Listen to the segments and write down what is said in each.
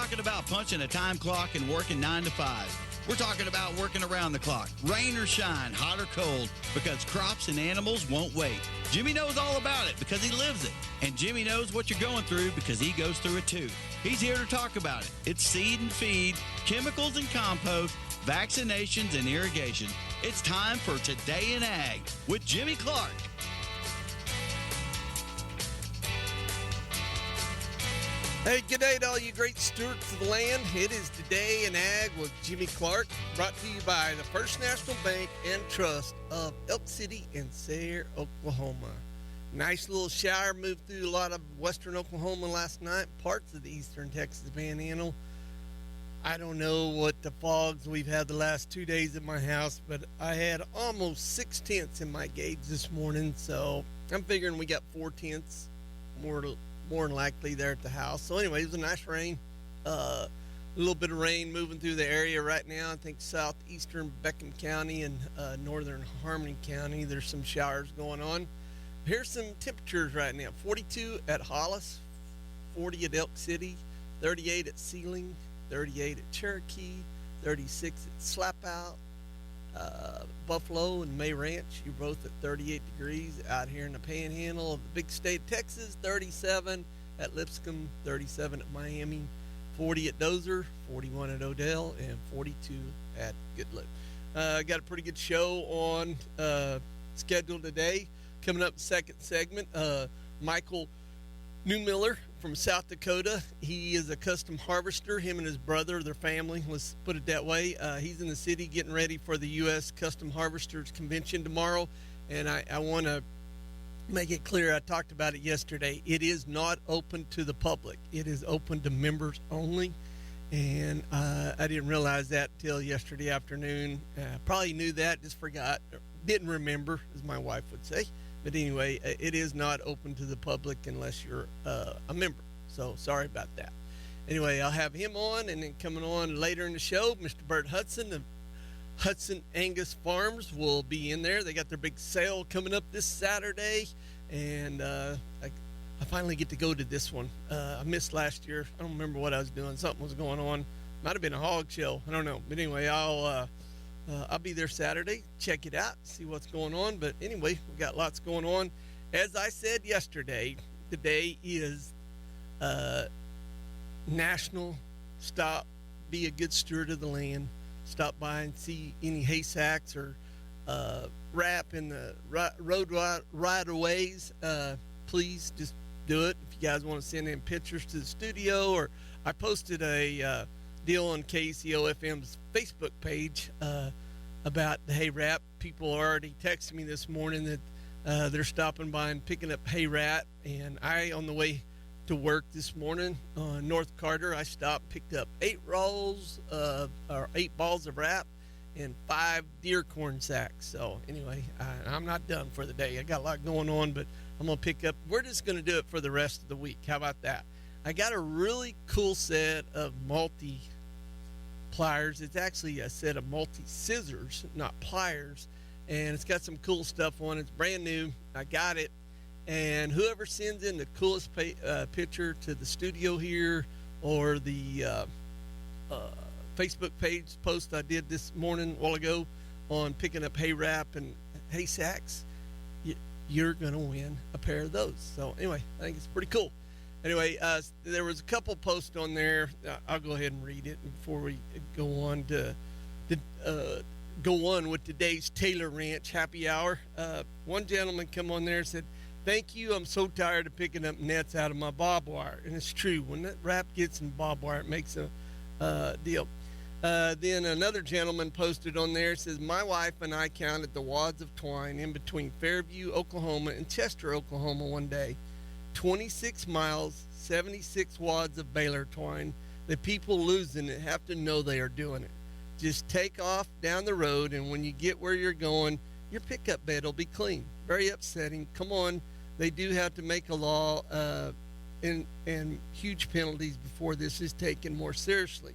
talking about punching a time clock and working 9 to 5. We're talking about working around the clock, rain or shine, hot or cold, because crops and animals won't wait. Jimmy knows all about it because he lives it. And Jimmy knows what you're going through because he goes through it too. He's here to talk about it. It's seed and feed, chemicals and compost, vaccinations and irrigation. It's time for Today in Ag with Jimmy Clark. Hey, good day to all you great stewards of the land. It is Today in Ag with Jimmy Clark, brought to you by the First National Bank and Trust of Elk City and Sayre, Oklahoma. Nice little shower moved through a lot of western Oklahoma last night, parts of the eastern Texas Panhandle. I don't know what the fogs we've had the last 2 days at my house, but I had almost 6/10 in my gauge this morning, so I'm figuring we got 4/10 more than likely there at the house. So anyway, it was a nice rain. A little bit of rain moving through the area right now. I think southeastern Beckham County and northern Harmony County, there's some showers going on. Here's some temperatures right now. 42 at Hollis, 40 at Elk City, 38 at Sealing, 38 at Cherokee, 36 at Slapout, Buffalo and May Ranch, you're both at 38 degrees. Out here in the Panhandle of the big state of Texas, 37 at Lipscomb, 37 at Miami, 40 at Dozer, 41 at Odell, and 42 at Goodlip. Got a pretty good show on schedule today. Coming up second segment, Mychal Newmiller from South Dakota. He is a custom harvester, him and his brother, their family, let's put it that way. He's in the city getting ready for the US Custom Harvestors convention tomorrow, and I want to make it clear, I talked about it yesterday, it is not open to the public. It is open to members only, and I didn't realize that till yesterday afternoon. Probably knew that, just forgot, didn't remember, as my wife would say. But anyway, it is not open to the public unless you're a member. So sorry about that. Anyway, I'll have him on, and then coming on later in the show, Mr. Bert Hutson of Hutson Angus Farms will be in there. They got their big sale coming up this Saturday, and I finally get to go to this one. I missed last year. I don't remember what I was doing. Something was going on. Might have been a hog show. I don't know. But anyway, I'll be there Saturday. Check it out, see what's going on. But anyway, we got lots going on. As I said yesterday, today is National Stop, Be a Good Steward of the Land. Stop by and see any haystacks or wrap in the road right-of-ways. Please just do it. If you guys want to send in pictures to the studio, or I posted a deal on KCOFM's Facebook page about the hay wrap. People are already texting me this morning that they're stopping by and picking up hay wrap. And I, on the way to work this morning on North Carter, I stopped, picked up 8 rolls or 8 balls of wrap and 5 deer corn sacks. So anyway, I'm not done for the day. I got a lot going on, but I'm going to pick up. We're just going to do it for the rest of the week. How about that? I got a really cool set of pliers. It's actually a set of multi-scissors, not pliers, and it's got some cool stuff on it. It's brand new. I got it, and whoever sends in the coolest picture to the studio here, or the Facebook page post I did this morning a while ago on picking up hay wrap and hay sacks, you're gonna win a pair of those. So anyway, I think it's pretty cool. Anyway, there was a couple posts on there. I'll go ahead and read it before we go on with today's Taylor Ranch Happy Hour. One gentleman come on there and said, "Thank you. I'm so tired of picking up nets out of my barbed wire." And it's true. When that wrap gets in barbed wire, it makes a deal. Then another gentleman posted on there, says, "My wife and I counted the wads of twine in between Fairview, Oklahoma and Chester, Oklahoma one day. 26 miles, 76 wads of baler twine. The people losing it have to know they are doing it. Just take off down the road, and when you get where you're going, your pickup bed will be clean." Very upsetting. Come on. They do have to make a law and huge penalties before this is taken more seriously.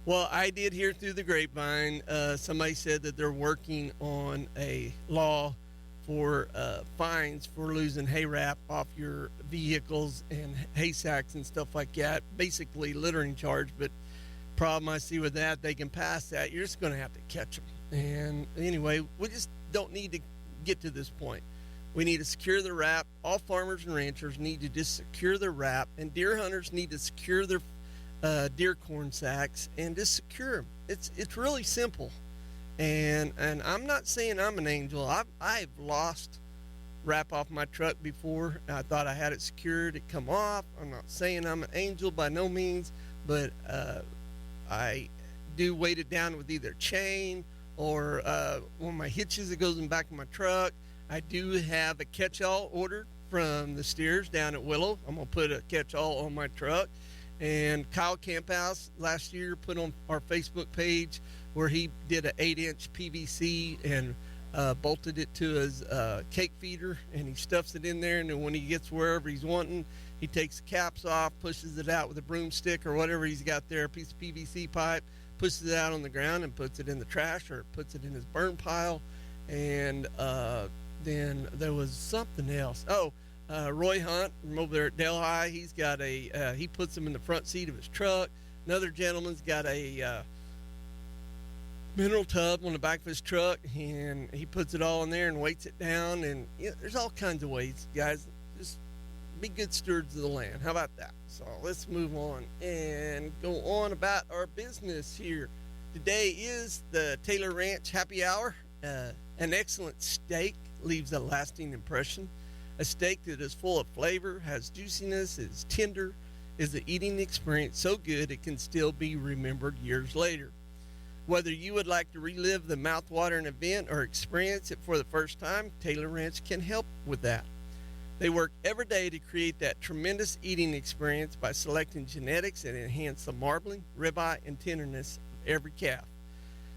Well, I did hear through the grapevine, somebody said that they're working on a law for fines for losing hay wrap off your vehicles and hay sacks and stuff like that. Basically littering charge, but problem I see with that, they can pass that. You're just going to have to catch them. And anyway, we just don't need to get to this point. We need to secure the wrap. All farmers and ranchers need to just secure their wrap, and deer hunters need to secure their deer corn sacks and just secure them. It's really simple. And I'm not saying I'm an angel. I've lost wrap off my truck before. I thought I had it secured. It come off. I'm not saying I'm an angel by no means, but I do weight it down with either chain or one of my hitches that goes in the back of my truck. I do have a catch-all ordered from the steers down at Willow. I'm going to put a catch-all on my truck. And Kyle Camphouse last year put on our Facebook page where he did an 8-inch PVC and bolted it to his cake feeder, and he stuffs it in there, and then when he gets wherever he's wanting, he takes the caps off, pushes it out with a broomstick or whatever he's got there, a piece of PVC pipe, pushes it out on the ground and puts it in the trash or puts it in his burn pile. And then there was something else. Roy Hunt from over there at Delhi, he's got he puts them in the front seat of his truck. Another gentleman's got a mineral tub on the back of his truck, and he puts it all in there and weights it down. And there's all kinds of ways, guys. Just be good stewards of the land. How about that? So let's move on and go on about our business here. Today is the Taylor Ranch Happy Hour. An excellent steak leaves a lasting impression. A steak that is full of flavor, has juiciness, is tender, is an eating experience so good it can still be remembered years later. Whether you would like to relive the mouthwatering event or experience it for the first time, Taylor Ranch can help with that. They work every day to create that tremendous eating experience by selecting genetics that enhance the marbling, ribeye, and tenderness of every calf.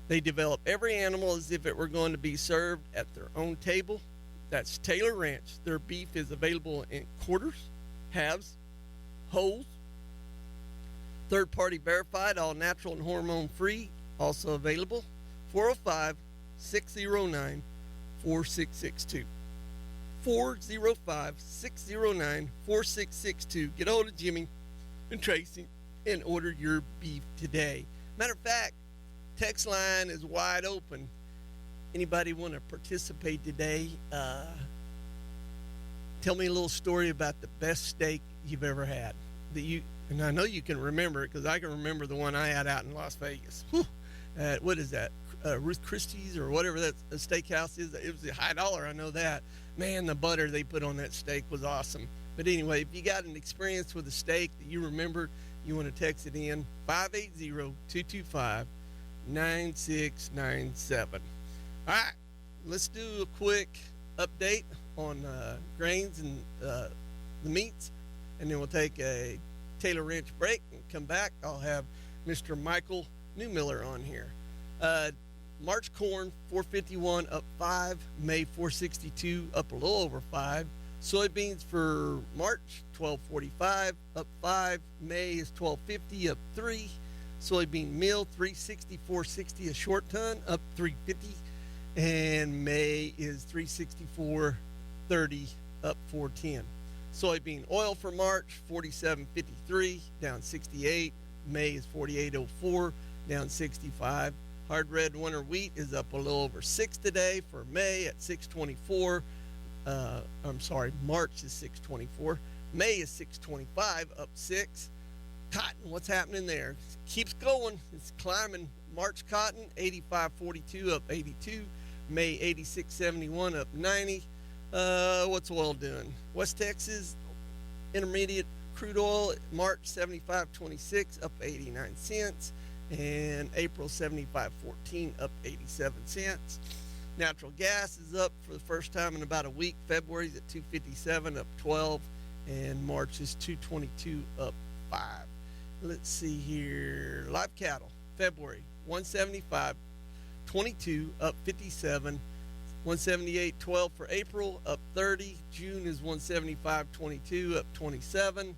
They develop every animal as if it were going to be served at their own table. That's Taylor Ranch. Their beef is available in quarters, halves, wholes, third-party verified, all natural and hormone-free. Also available, 405-609-4662. 405-609-4662. Get a hold of Jimmy and Tracy and order your beef today. Matter of fact, text line is wide open. Anybody want to participate today? Tell me a little story about the best steak you've ever had. And I know you can remember it because I can remember the one I had out in Las Vegas. What is that? Ruth Christie's or whatever that steakhouse is. It was a high dollar. I know that. Man, the butter they put on that steak was awesome. But anyway, if you got an experience with a steak that you remember, you want to text it in 580-225-9697. All right, let's do a quick update on grains and the meats, and then we'll take a Taylor Ranch break and come back. I'll have Mr. Mychal Newmiller on here. March corn 451 up 5, May 462 up a little over 5. Soybeans for March 1245 up 5, May is 1250 up 3. Soybean meal 364.60 a short ton up 350, and May is 364.30 up 410. Soybean oil for March 47.53 down 68. May is 48.04 down 65. Hard red winter wheat is up a little over 6 today for May at 624. March is 624. May is 625 up 6. Cotton, what's happening there? Keeps going. It's climbing. March cotton 85.42 up 82. May 86.71 up 90. What's oil doing? West Texas intermediate crude oil March 75.26 up 89 cents, and April 75.14 up 87 cents. Natural gas is up for the first time in about a week. February's at 257 up 12, and March is 222 up 5. Let's see here. Live cattle February 175.22 up 57. 178.12 for April up 30. June is 175.22 up 27.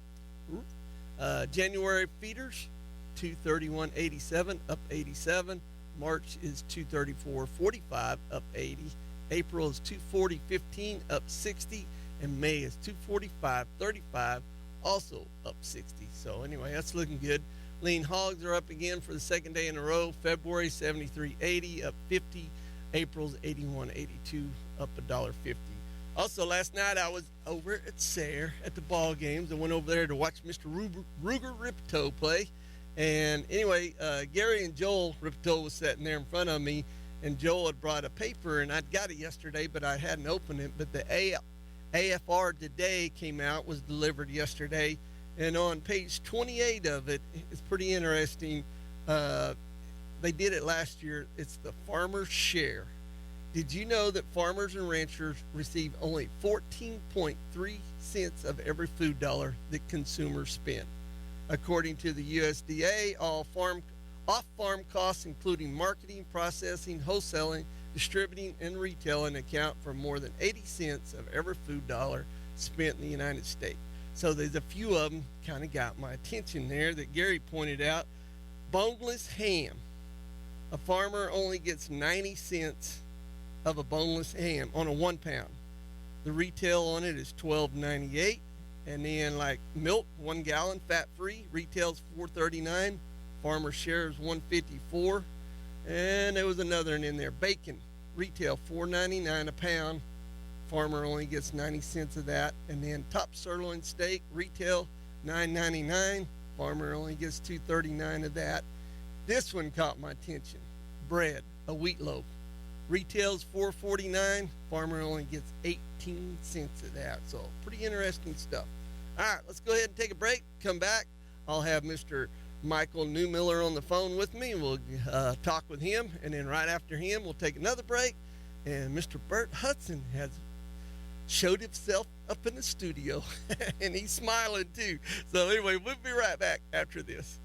January feeders 231.87 up 87. March is 234.45 up 80, April is 240.15, up 60, and May is 245.35, also up 60. So anyway, that's looking good. Lean hogs are up again for the second day in a row. February 73.80, up 50. April's 81.82, up $1.50. Also, last night I was over at Sayre at the ball games. I went over there to watch Mr. Ruger Ripto play. And anyway, Gary and Joel Ripto was sitting there in front of me, and Joel had brought a paper, and I'd got it yesterday, but I hadn't opened it. But the AFR Today came out, was delivered yesterday, and on page 28 of it, it's pretty interesting. They did it last year. It's the farmer's share. Did you know that farmers and ranchers receive only 14.3 cents of every food dollar that consumers spend? According to the USDA, all off-farm costs, including marketing, processing, wholesaling, distributing, and retailing, account for more than 80 cents of every food dollar spent in the United States. So there's a few of them kind of got my attention there that Gary pointed out. Boneless ham. A farmer only gets 90 cents of a boneless ham on a 1 pound. The retail on it is $12.98. And then like milk, 1 gallon, fat-free, retails $4.39. Farmer share is $1.54. And there was another one in there. Bacon, retail $4.99 a pound. Farmer only gets 90 cents of that. And then top sirloin steak, retail $9.99. Farmer only gets $2.39 of that. This one caught my attention. Bread, a wheat loaf. Retails $4.49. Farmer only gets 18 cents of that. So pretty interesting stuff. All right, let's go ahead and take a break. Come back. I'll have Mr. Mychal Newmiller on the phone with me. We'll talk with him. And then right after him, we'll take another break. And Mr. Bert Hutson has showed himself up in the studio. And he's smiling too. So anyway, we'll be right back after this.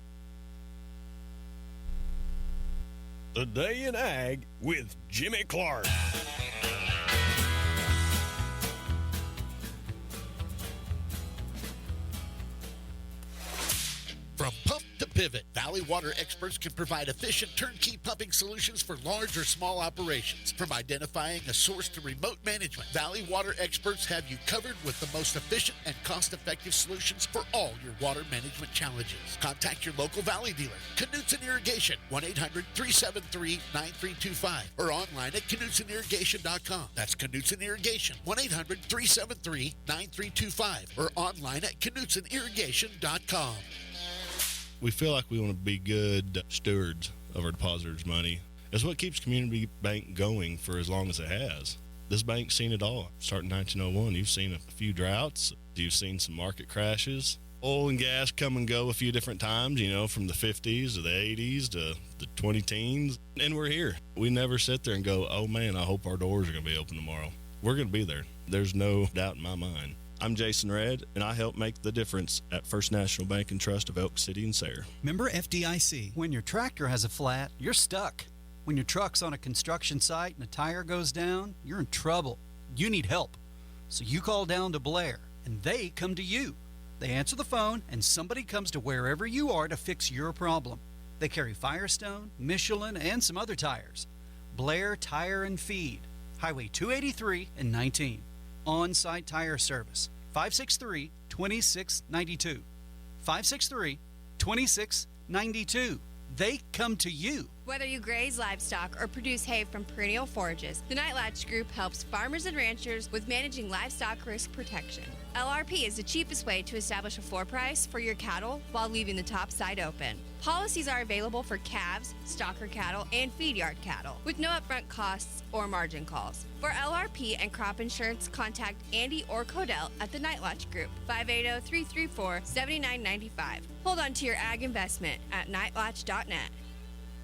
The Day in Ag with Jimmy Clark. From pump to pivot, Valley Water experts can provide efficient turnkey pumping solutions for large or small operations. From identifying a source to remote management, Valley Water experts have you covered with the most efficient and cost-effective solutions for all your water management challenges. Contact your local Valley dealer, Knutson Irrigation, 1-800-373-9325, or online at KnutSonIrrigation.com. That's Knutson Irrigation, 1-800-373-9325, or online at KnutSonIrrigation.com. We feel like we want to be good stewards of our depositors' money. It's what keeps Community Bank going for as long as it has. This bank's seen it all. Starting 1901, you've seen a few droughts. You've seen some market crashes. Oil and gas come and go a few different times, from the 50s to the 80s to the 2010s. And we're here. We never sit there and go, oh man, I hope our doors are going to be open tomorrow. We're going to be there. There's no doubt in my mind. I'm Jason Redd, and I help make the difference at First National Bank and Trust of Elk City and Sayre. Member FDIC. When your tractor has a flat, you're stuck. When your truck's on a construction site and a tire goes down, you're in trouble. You need help. So you call down to Blair, and they come to you. They answer the phone, and somebody comes to wherever you are to fix your problem. They carry Firestone, Michelin, and some other tires. Blair Tire and Feed, Highway 283 and 19. On-site tire service, 563-2692. 563-2692. They come to you. Whether you graze livestock or produce hay from perennial forages, the Nightlatch Group helps farmers and ranchers with managing livestock risk protection. LRP is the cheapest way to establish a floor price for your cattle while leaving the top side open. Policies are available for calves, stocker cattle, and feed yard cattle with no upfront costs or margin calls. For LRP and crop insurance, contact Andy or Codell at the Nightlatch Group, 580-334-7995. Hold on to your ag investment at nightlatch.net.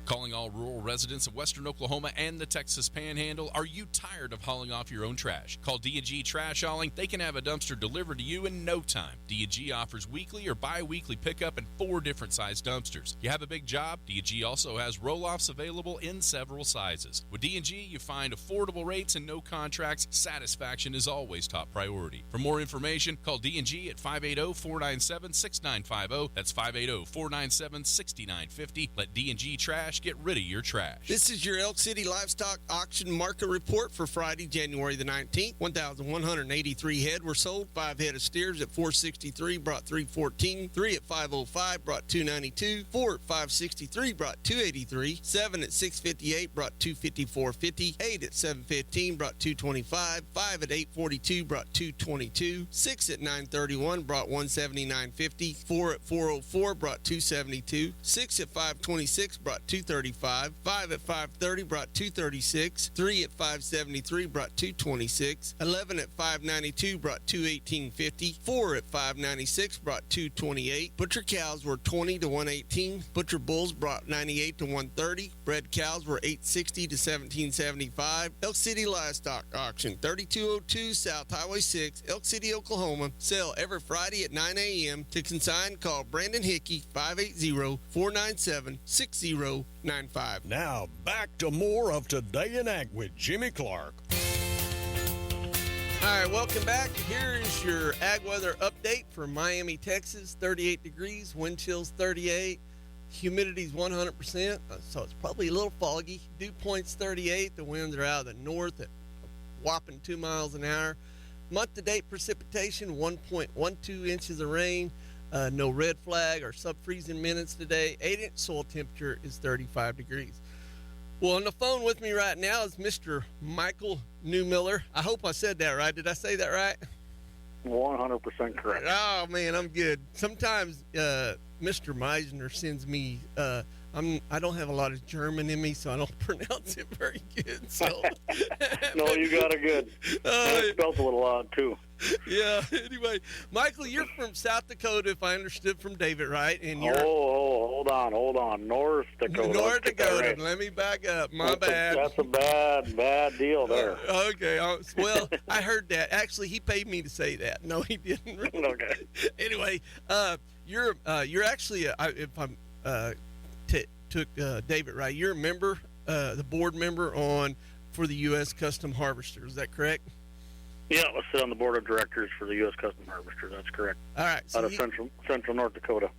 Calling all rural residents of western Oklahoma and the Texas Panhandle. Are you tired of hauling off your own trash? Call D&G Trash Hauling. They can have a dumpster delivered to you in no time. D&G offers weekly or bi-weekly pickup in 4 different size dumpsters. You have a big job? D&G also has roll-offs available in several sizes. With D&G, you find affordable rates and no contracts. Satisfaction is always top priority. For more information, call D&G at 580-497-6950. That's 580-497-6950. Let D&G Trash Get rid of your trash. This is your Elk City Livestock Auction Market Report for Friday, January the 19th. 1,183 head were sold. 5 head of steers at $463 brought $314. 3 at $505 brought $292. 4 at $563 brought $283. 7 at $658 brought $254.50. 8 at $715 brought $225. 5 at $842 brought $222. 6 at $931 brought $179.50. 4 at $404 brought $272. 6 at $526 brought $235. 5 at $530 brought $236. 3 at $573 brought $226. 11 at $592 brought $218.50. 4 at $596 brought $228. Butcher cows were $20 to $118. Butcher bulls brought $98 to $130. Bred cows were $860 to $1775. Elk City Livestock Auction, 3202 South Highway 6, Elk City, Oklahoma. Sell every Friday at 9 a.m. To consign, call Brandon Hickey, 580-497-6095. Now, back to more of Today in Ag with Jimmy Clark. All right, welcome back. Here is your ag weather update for Miami, Texas. 38 degrees, wind chills 38, humidity's 100%, so it's probably a little foggy. Dew point's 38, the winds are out of the north at a whopping 2 miles an hour. Month-to-date precipitation, 1.12 inches of rain. No red flag or sub-freezing minutes today. 8-inch soil temperature is 35 degrees. Well, on the phone with me right now is Mr. Mychal Newmiller. I hope I said that right. Did I say that right? 100% correct. Oh, man, I'm good. Sometimes Mr. Meisner sends me I don't have a lot of German in me, so I don't pronounce it very good. So no, you got it good. I spelled a little odd, too. Yeah, anyway, Mychal, you're from South Dakota, if I understood from David right. And you're hold on. North Dakota. North Dakota. Right. Let me back up. Bad. That's a bad deal there. Okay. Well, I heard that. Actually, he paid me to say that. No, he didn't. Okay. Anyway, you're actually, if I'm took David right, you're a member, the board member for the US Custom Harvestors. Is that correct? Yeah, I sit on the board of directors for the US Custom Harvestors. That's correct. All right. So out of central North Dakota.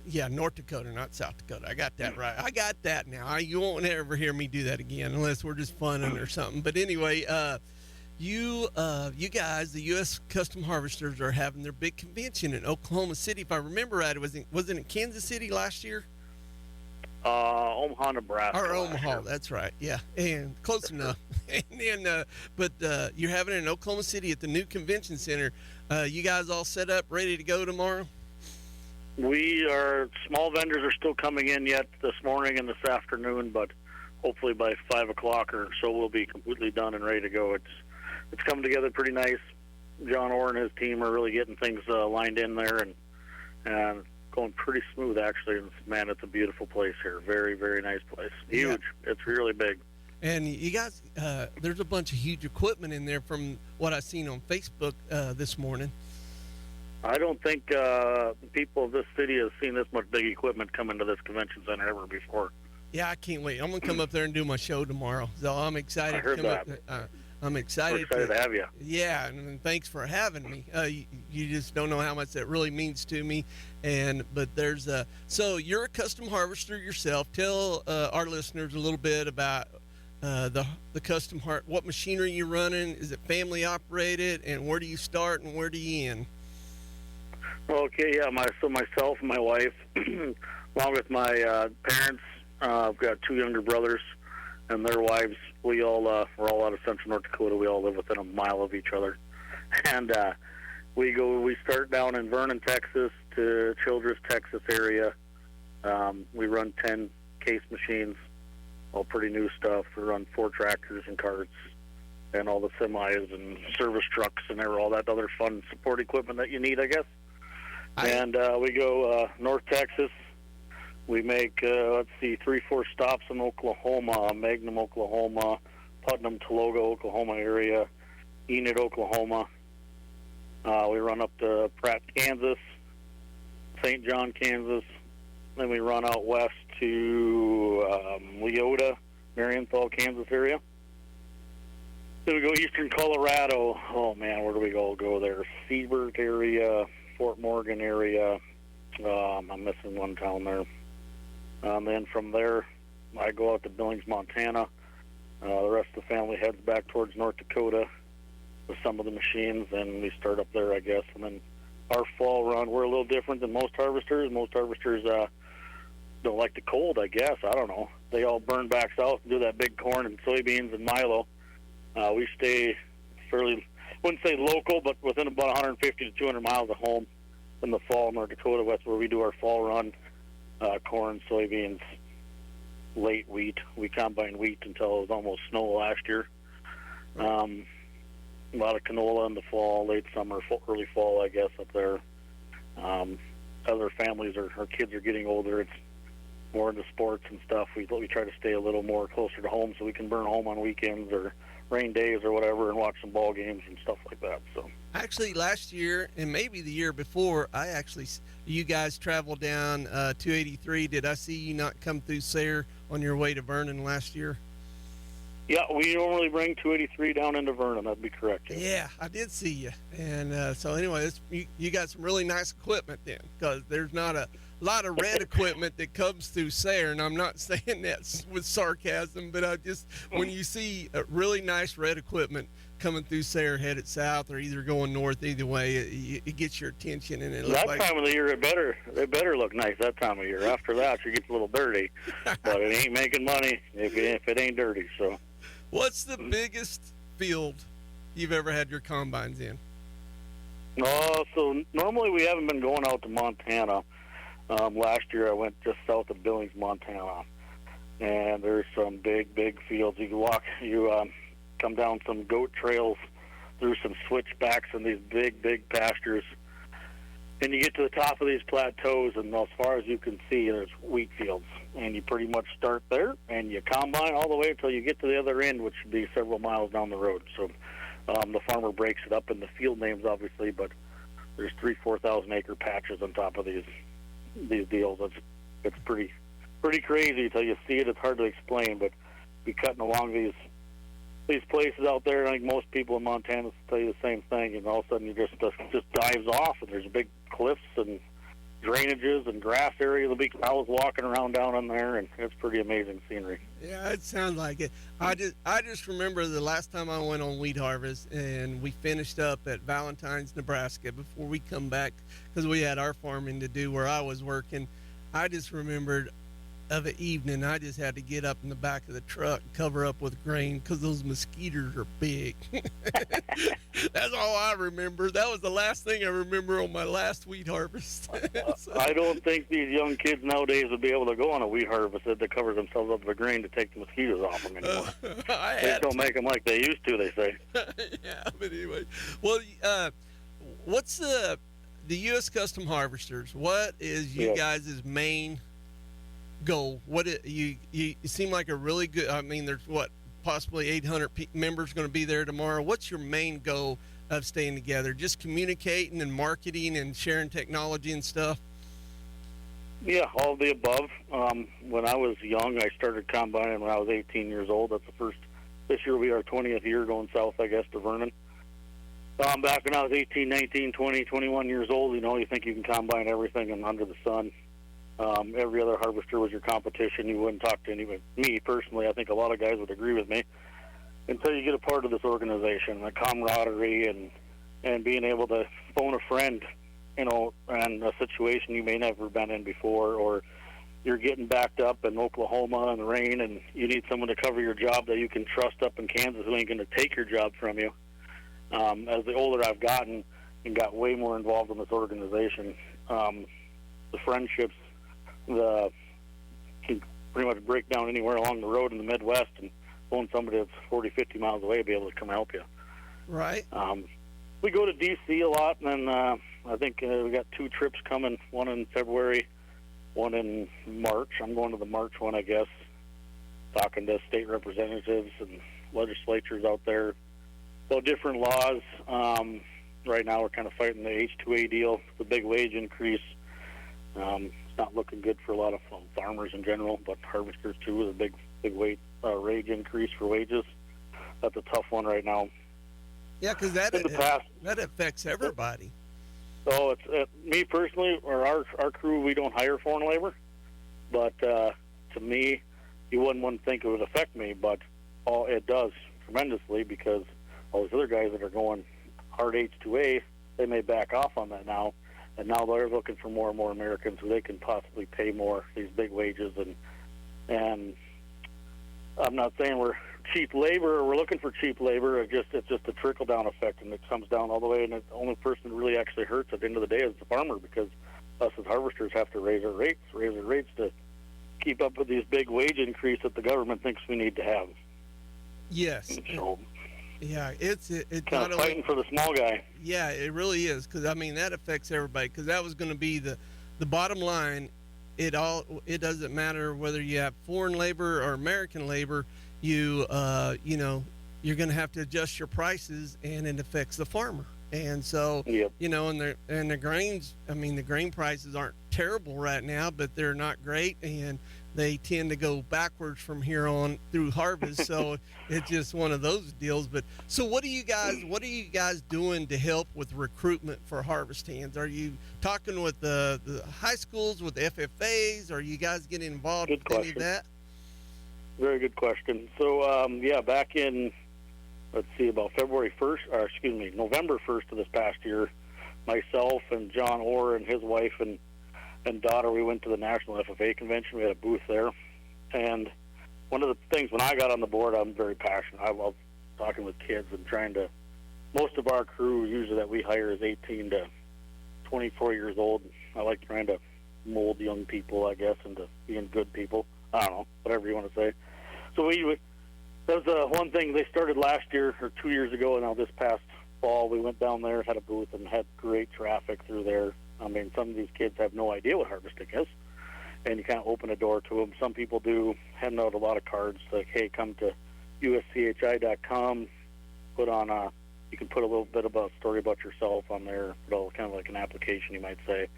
Yeah, North Dakota, not South Dakota. I got that right. I got that now. You won't ever hear me do that again unless we're just funning or something. But anyway, you guys, the U.S. Custom Harvesters, are having their big convention in Oklahoma City. If I remember right, wasn't it Kansas City last year? Omaha, Nebraska. Or Omaha, that's right. Yeah, and close enough. And then, but you're having it in Oklahoma City at the new convention center. You guys all set up, ready to go tomorrow? Small vendors are still coming in yet this morning and this afternoon, but hopefully by 5 o'clock or so we'll be completely done and ready to go. It's coming together pretty nice. John Orr and his team are really getting things lined in there and going pretty smooth, actually. Man, it's a beautiful place here. Very, very nice place. Huge. Yeah. It's really big. And you guys, there's a bunch of huge equipment in there from what I've seen on Facebook this morning. I don't think people of this city have seen this much big equipment come into this convention center ever before. Yeah, I can't wait. I'm going to come up there and do my show tomorrow. So I'm excited I heard to come that. up. I'm excited. We're excited to have you. Yeah, and thanks for having me. You just don't know how much that really means to me. But there's so you're a custom harvester yourself. Tell our listeners a little bit about the custom what machinery you're running. Is it family operated, and where do you start and where do you end? Okay, yeah. Myself and my wife, along with my parents, I've got 2 younger brothers and their wives. We're all out of central North Dakota. We all live within a mile of each other, and we start down in Vernon, Texas, to Childress, Texas area. We run 10 case machines, all pretty new stuff. We run 4 tractors and carts, and all the semis and service trucks and all that other fun support equipment that you need, I guess. And we go North Texas. We make, 3-4 stops in Oklahoma, Magnum, Oklahoma, Putnam, Tologa, Oklahoma area, Enid, Oklahoma. We run up to Pratt, Kansas, St. John, Kansas. Then we run out west to Leota, Marienthal, Kansas area. Then we go eastern Colorado. Oh, man, where do we all go there? Seabird area, Fort Morgan area. I'm missing one town there. Then from there, I go out to Billings, Montana. The rest of the family heads back towards North Dakota with some of the machines, and we start up there, I guess. And then our fall run, we're a little different than most harvesters. Most harvesters don't like the cold, I guess. I don't know. They all burn back south and do that big corn and soybeans and milo. We stay fairly, wouldn't say local, but within about 150 to 200 miles of home in the fall, North Dakota. That's where we do our fall run, corn, soybeans, late wheat. We combine wheat until it was almost snow last year. A lot of canola in the fall, late summer, early fall, I guess, up there. Other families, our kids are getting older. It's more into sports and stuff. We try to stay a little more closer to home so we can burn home on weekends or rain days or whatever and watch some ball games and stuff like that. So actually, last year and maybe the year before, you guys traveled down 283. Did I see you not come through Sayre on your way to Vernon last year? Yeah, we normally bring 283 down into Vernon. That'd be correct. Yeah, I did see you. And so anyway, you got some really nice equipment then, because there's not a lot of red equipment that comes through Sayre, and I'm not saying that with sarcasm, but when you see a really nice red equipment coming through Sayre headed south or either going north, either way, it gets your attention. And it looks that time of the year, it better look nice that time of year. After that, it gets a little dirty, but it ain't making money if it ain't dirty. So, what's the biggest field you've ever had your combines in? So normally we haven't been going out to Montana. Last year I went just south of Billings, Montana, and there's some big fields. You come down some goat trails through some switchbacks and these big pastures, and you get to the top of these plateaus, and as far as you can see, there's wheat fields, and you pretty much start there, and you combine all the way until you get to the other end, which should be several miles down the road. So the farmer breaks it up in the field names, obviously, but there's 4,000 acre patches on top of these deals. It's pretty crazy until you see it. It's hard to explain, but be cutting along these places out there. I think most people in Montana tell you the same thing, and all of a sudden you just dives off, and there's big cliffs and drainages and grass areas. There'll be cows walking around down in there, and it's pretty amazing scenery. Yeah, it sounds like it. I just remember the last time I went on wheat harvest, and we finished up at Valentine's, Nebraska before we come back because we had our farming to do where I was working. I just remembered of an evening, I just had to get up in the back of the truck, cover up with grain because those mosquitoes are big. That's all I remember. That was the last thing I remember on my last wheat harvest. So, I don't think these young kids nowadays would be able to go on a wheat harvest that cover themselves up with grain to take the mosquitoes off them anymore. They don't make them like they used to, they say. Yeah, but anyway. Well, what's the US Custom Harvestors? What is you guys' main goal? You seem like a really good, I mean, there's possibly 800 members going to be there tomorrow. What's your main goal of staying together? Just communicating and marketing and sharing technology and stuff? Yeah, all of the above. When I was young, I started combining when I was 18 years old. That's this year will be our 20th year going south, I guess, to Vernon. Back when I was 18, 19, 20, 21 years old, you think you can combine everything and under the sun. Every other harvester was your competition. You wouldn't talk to anyone. Me, personally, I think a lot of guys would agree with me. Until you get a part of this organization, the camaraderie and being able to phone a friend, and a situation you may never been in before, or you're getting backed up in Oklahoma in the rain and you need someone to cover your job that you can trust up in Kansas who ain't going to take your job from you. As the older I've gotten and got way more involved in this organization, the friendships can pretty much break down anywhere along the road in the Midwest, and phone somebody that's 40, 50 miles away be able to come help you. Right. We go to D.C. a lot, and then I think we got 2 trips coming, one in February, one in March. I'm going to the March one, I guess, talking to state representatives and legislatures out there. So different laws. Right now we're kind of fighting the H-2A deal, the big wage increase. It's not looking good for a lot of farmers in general, but harvesters too, with a big wage increase for wages. That's a tough one right now. Yeah, because that affects everybody. So it's me personally, or our crew, we don't hire foreign labor. But to me, you wouldn't think it would affect me, but it does tremendously, because all these other guys that are going hard H2A, they may back off on that now, and now they're looking for more and more Americans who they can possibly pay more, these big wages, and I'm not saying we're cheap labor or we're looking for cheap labor. It's just a trickle down effect, and it comes down all the way, and the only person that really actually hurts at the end of the day is the farmer, because us as harvesters have to raise our rates to keep up with these big wage increase that the government thinks we need to have. Yes. So, yeah, it's kind of fighting for the small guy. Yeah, it really is, because I mean that affects everybody. Because that was going to be the bottom line. It doesn't matter whether you have foreign labor or American labor. You're going to have to adjust your prices, and it affects the farmer. And so, yep. And the grains, I mean, the grain prices aren't terrible right now, but they're not great, and they tend to go backwards from here on through harvest. So it's just one of those deals. But so what are you guys doing to help with recruitment for harvest hands? Are you talking with the high schools, with the FFAs? Are you guys getting involved with any of that? Very good question. So, back in, about November 1st of this past year, myself and John Orr and his wife and daughter, we went to the National FFA Convention. We had a booth there. And one of the things, when I got on the board, I'm very passionate. I love talking with kids and most of our crew usually that we hire is 18 to 24 years old. I like trying to mold young people, I guess, into being good people. I don't know, whatever you want to say. So that was one thing they started last year or 2 years ago, and now this past fall we went down there, had a booth, and had great traffic through there. I mean, some of these kids have no idea what harvesting is, and you kind of open a door to them. Some people do, hand out a lot of cards like, hey, come to uschI.com, you can put a little bit about a story about yourself on there, kind of like an application, you might say.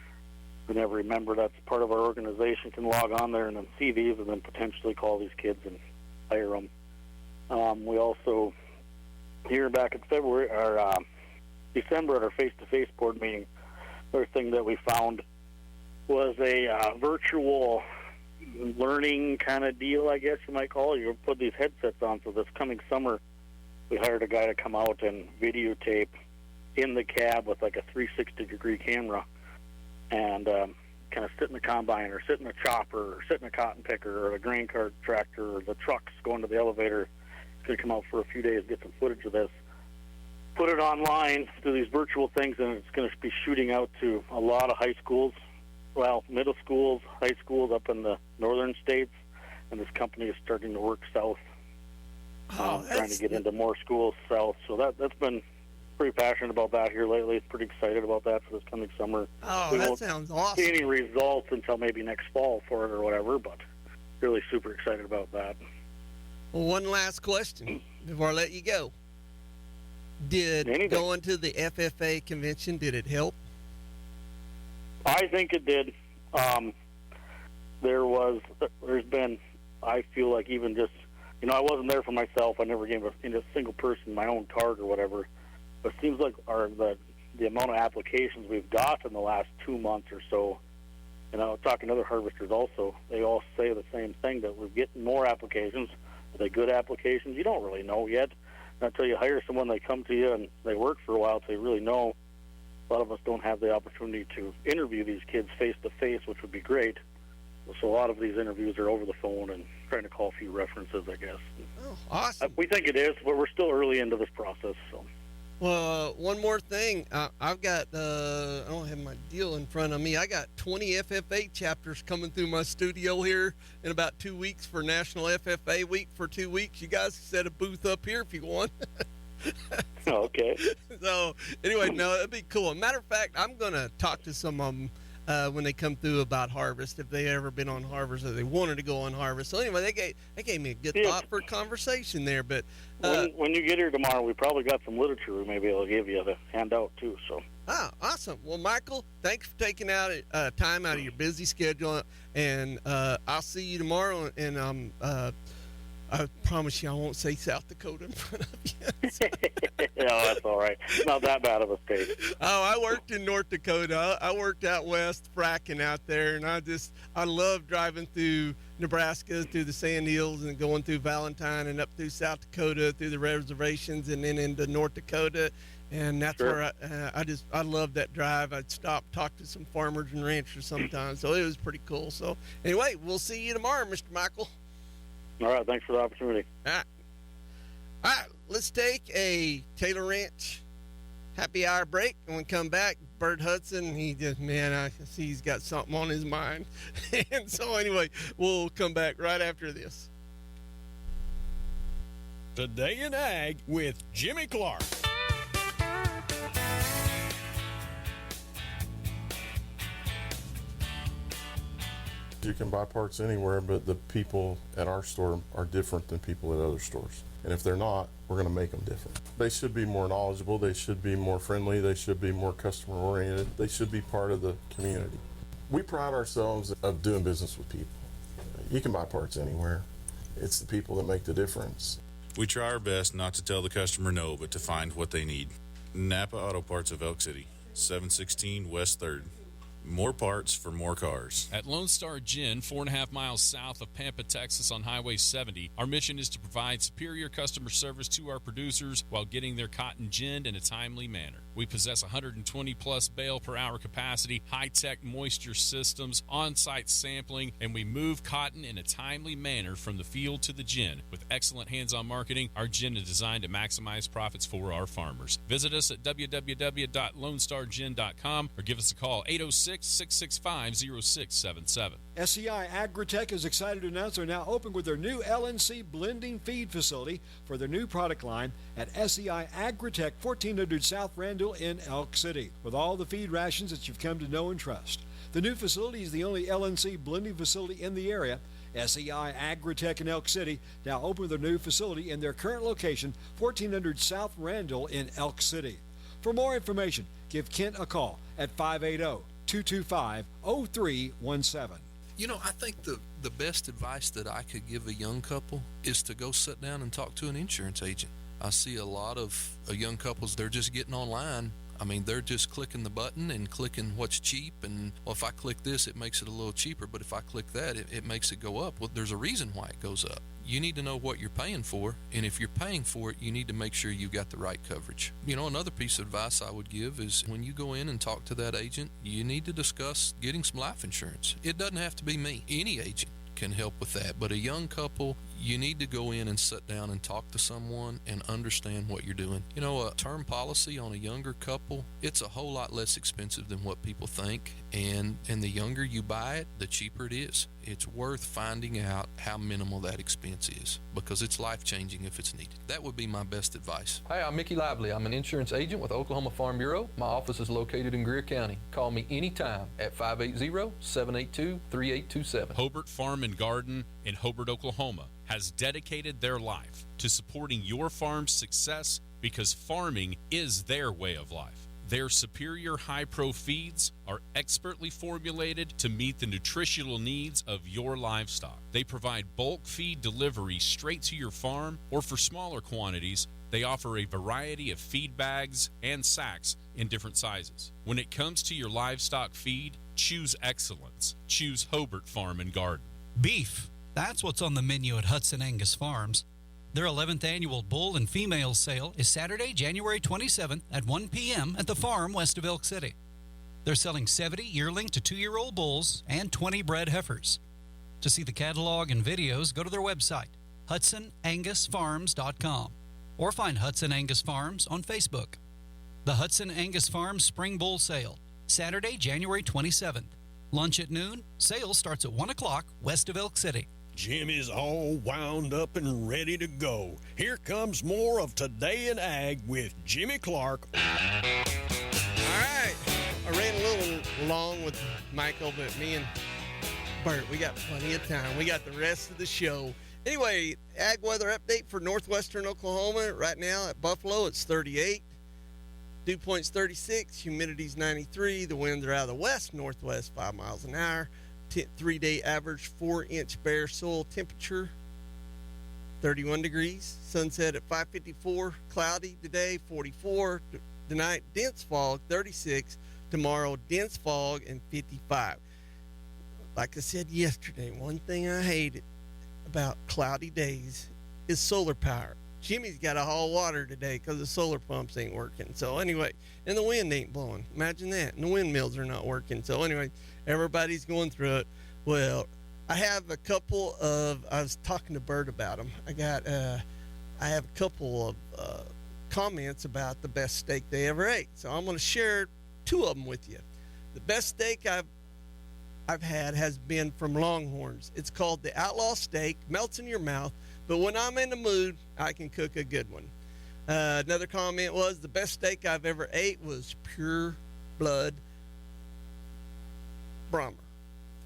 Whenever remember that's part of our organization, can log on there and then see these, and then potentially call these kids and hire them. We also, here back in December at our face-to-face board meeting, another thing that we found was a virtual learning kind of deal, I guess you might call it. You put these headsets on, so this coming summer we hired a guy to come out and videotape in the cab with like a 360-degree camera, and kind of sit in the combine or sit in a chopper or sit in a cotton picker or a grain cart tractor or the trucks going to the elevator. He's going to come out for a few days, get some footage of this, put it online, do these virtual things, and it's going to be shooting out to a lot of high schools, middle schools, high schools up in the northern states, and this company is starting to work south, trying to get into more schools south. So that's been pretty passionate about that here lately. Pretty excited about that for this coming summer. Oh, that sounds awesome. See any results until maybe next fall for it or whatever, but really super excited about that. Well, one last question before I let you go. Did going to the FFA convention, did it help? I think it did. There's been, I feel like even just, I wasn't there for myself. I never gave a single person my own card or whatever. But it seems like the amount of applications we've got in the last 2 months or so, talking to other harvesters also, they all say the same thing, that we're getting more applications. Are they good applications? You don't really know yet. Until you hire someone, they come to you and they work for a while so you really know. A lot of us don't have the opportunity to interview these kids face-to-face, which would be great. So a lot of these interviews are over the phone and trying to call a few references, I guess. Oh, awesome. We think it is, but we're still early into this process. So. Well, one more thing. I've got, I don't have my deal in front of me. I got 20 FFA chapters coming through my studio here in about 2 weeks for National FFA Week for 2 weeks. You guys set a booth up here if you want. Okay. So, anyway, no, it'd be cool. Matter of fact, I'm going to talk to some of them when they come through about harvest, if they ever been on harvest or they wanted to go on harvest. So anyway, they gave me a good thought for a conversation there. But when you get here tomorrow, we probably got some literature we may be able to give you to hand out too. So. Awesome. Well, Mychal, thanks for taking out time out of your busy schedule, and I'll see you tomorrow. And I promise you, I won't say South Dakota in front of you. No, that's all right. Not that bad of a state. Oh, I worked in North Dakota. I worked out west, fracking out there, and I love driving through Nebraska, through the Sand Hills, and going through Valentine and up through South Dakota, through the reservations, and then into North Dakota. And that's where I love that drive. I'd stop, talk to some farmers and ranchers sometimes. So it was pretty cool. So anyway, we'll see you tomorrow, Mr. Mychal. All right. Thanks for the opportunity. All right. Let's take a Taylor Ranch happy hour break. And when we come back, Bert Hutson, I see he's got something on his mind. And so anyway, we'll come back right after this. Today in Ag with Jimmy Clark. You can buy parts anywhere, but the people at our store are different than people at other stores. And if they're not, we're going to make them different. They should be more knowledgeable. They should be more friendly. They should be more customer oriented. They should be part of the community. We pride ourselves of doing business with people. You can buy parts anywhere. It's the people that make the difference. We try our best not to tell the customer no, but to find what they need. Napa Auto Parts of Elk City, 716 West 3rd. More parts for more cars. At Lone Star Gin, 4.5 miles south of Pampa, Texas on Highway 70, our mission is to provide superior customer service to our producers while getting their cotton ginned in a timely manner. We possess 120-plus bale per hour capacity, high-tech moisture systems, on-site sampling, and we move cotton in a timely manner from the field to the gin. With excellent hands-on marketing, our gin is designed to maximize profits for our farmers. Visit us at www.lonestargin.com or give us a call, 806-665-0677. SCI Agritech is excited to announce they're now open with their new LNC blending feed facility for their new product line at SCI Agritech, 1400 South Randall in Elk City, with all the feed rations that you've come to know and trust. The new facility is the only LNC blending facility in the area. SCI Agritech in Elk City now open with their new facility in their current location, 1400 South Randall in Elk City. For more information, give Kent a call at 580-225-0317. You know, I think the best advice that I could give a young couple is to go sit down and talk to an insurance agent. I see a lot of young couples, they're just getting online. I mean, they're just clicking the button and clicking what's cheap. And, well, if I click this, it makes it a little cheaper. But if I click that, it makes it go up. Well, there's a reason why it goes up. You need to know what you're paying for. And if you're paying for it, you need to make sure you've got the right coverage. You know, another piece of advice I would give is when you go in and talk to that agent, you need to discuss getting some life insurance. It doesn't have to be me. Any agent can help with that. But a young couple, you need to go in and sit down and talk to someone and understand what you're doing. You know, a term policy on a younger couple, it's a whole lot less expensive than what people think. And the younger you buy it, the cheaper it is. It's worth finding out how minimal that expense is because it's life-changing if it's needed. That would be my best advice. Hi, I'm Mickey Lively. I'm an insurance agent with Oklahoma Farm Bureau. My office is located in Greer County. Call me anytime at 580-782-3827. Hobart Farm and Garden in Hobart, Oklahoma has dedicated their life to supporting your farm's success because farming is their way of life. Their superior high-pro feeds are expertly formulated to meet the nutritional needs of your livestock. They provide bulk feed delivery straight to your farm, or for smaller quantities, they offer a variety of feed bags and sacks in different sizes. When it comes to your livestock feed, choose excellence. Choose Hobart Farm and Garden. Beef. That's what's on the menu at Hutson Angus Farms. Their 11th annual bull and female sale is Saturday, January 27th at 1 p.m. at the farm west of Elk City. They're selling 70 yearling to 2-year-old bulls and 20 bred heifers. To see the catalog and videos, go to their website, HudsonAngusFarms.com, or find Hutson Angus Farms on Facebook. The Hutson Angus Farms Spring Bull Sale, Saturday, January 27th. Lunch at noon. Sale starts at 1 o'clock west of Elk City. Jim is all wound up and ready to go. Here comes more of Today in Ag with Jimmy Clark. All right. I ran a little long with Mychal, but me and Bert, we got plenty of time. We got the rest of the show. Anyway, ag weather update for northwestern Oklahoma. Right now at Buffalo, it's 38. Dew point's 36. Humidity's 93. The winds are out of the west-northwest, 5 miles an hour. 3-day average 4-inch bare soil temperature, 31 degrees. Sunset at 5:54. Cloudy today, 44. Tonight, dense fog, 36. Tomorrow, dense fog and 55. like I said yesterday, one thing I hated about cloudy days is solar power. Jimmy's got to haul water today because the solar pumps ain't working. So anyway, and the wind ain't blowing. Imagine that. And the windmills are not working. So anyway, everybody's going through it. Well, I have a couple of, I was talking to Bert about them. I have a couple of comments about the best steak they ever ate. So I'm going to share two of them with you. The best steak I've had has been from Longhorns. It's called the Outlaw Steak. Melts in your mouth, but when I'm in the mood, I can cook a good one. Another comment was the best steak I've ever ate was pure blood Brahmer,